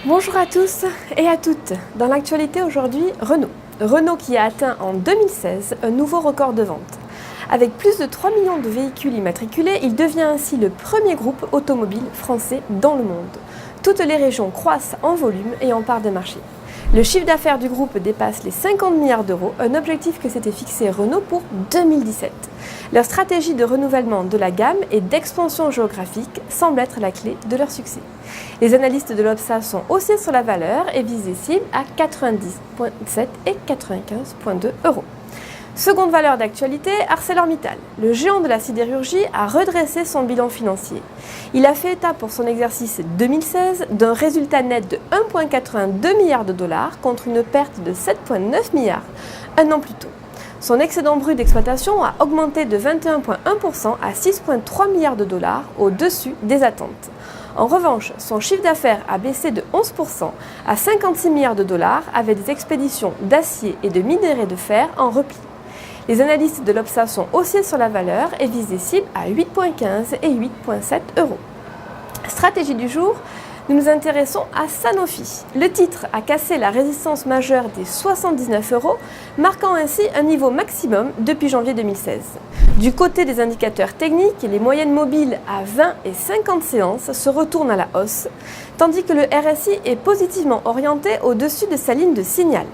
Bonjour à tous et à toutes. Dans l'actualité aujourd'hui, Renault. Renault qui a atteint en 2016 un nouveau record de vente. Avec plus de 3 millions de véhicules immatriculés, il devient ainsi le premier groupe automobile français dans le monde. Toutes les régions croissent en volume et en part de marché. Le chiffre d'affaires du groupe dépasse les 50 milliards d'euros, un objectif que s'était fixé Renault pour 2017. Leur stratégie de renouvellement de la gamme et d'expansion géographique semble être la clé de leur succès. Les analystes de l'Obsa sont haussiers sur la valeur et visent des cibles à 90,7 et 95,2 euros. Seconde valeur d'actualité, ArcelorMittal. Le géant de la sidérurgie a redressé son bilan financier. Il a fait état pour son exercice 2016 d'un résultat net de 1,82 milliards de dollars contre une perte de 7,9 milliards un an plus tôt. Son excédent brut d'exploitation a augmenté de 21,1% à 6,3 milliards de dollars au-dessus des attentes. En revanche, son chiffre d'affaires a baissé de 11% à 56 milliards de dollars avec des expéditions d'acier et de minerais de fer en repli. Les analystes de l'Obsa sont haussiers sur la valeur et visent des cibles à 8,15 et 8,7 euros. Stratégie du jour, nous nous intéressons à Sanofi. Le titre a cassé la résistance majeure des 79 euros, marquant ainsi un niveau maximum depuis janvier 2016. Du côté des indicateurs techniques, les moyennes mobiles à 20 et 50 séances se retournent à la hausse, tandis que le RSI est positivement orienté au-dessus de sa ligne de signal.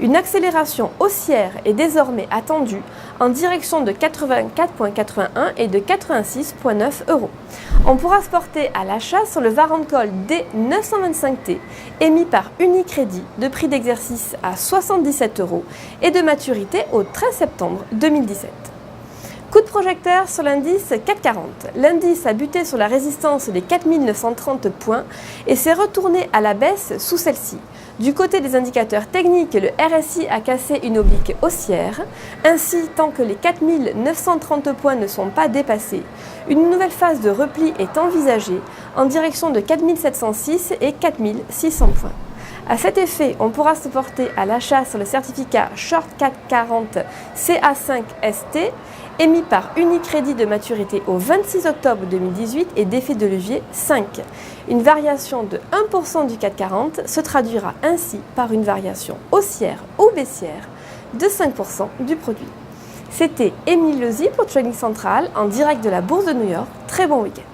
Une accélération haussière est désormais attendue en direction de 84,81 et de 86,9 euros. On pourra se porter à l'achat sur le Varencol D925T émis par Unicredit de prix d'exercice à 77 euros et de maturité au 13 septembre 2017. Coup de projecteur sur l'indice CAC 40. L'indice a buté sur la résistance des 4930 points et s'est retourné à la baisse sous celle-ci. Du côté des indicateurs techniques, le RSI a cassé une oblique haussière. Ainsi, tant que les 4930 points ne sont pas dépassés, une nouvelle phase de repli est envisagée en direction de 4706 et 4600 points. À cet effet, on pourra se porter à l'achat sur le certificat Short CAC 40 CA5ST émis par Unicredit de maturité au 26 octobre 2018 et d'effet de levier 5. Une variation de 1% du CAC 40 se traduira ainsi par une variation haussière ou baissière de 5% du produit. C'était Émilie Lozy pour Trading Central en direct de la Bourse de New York. Très bon week-end.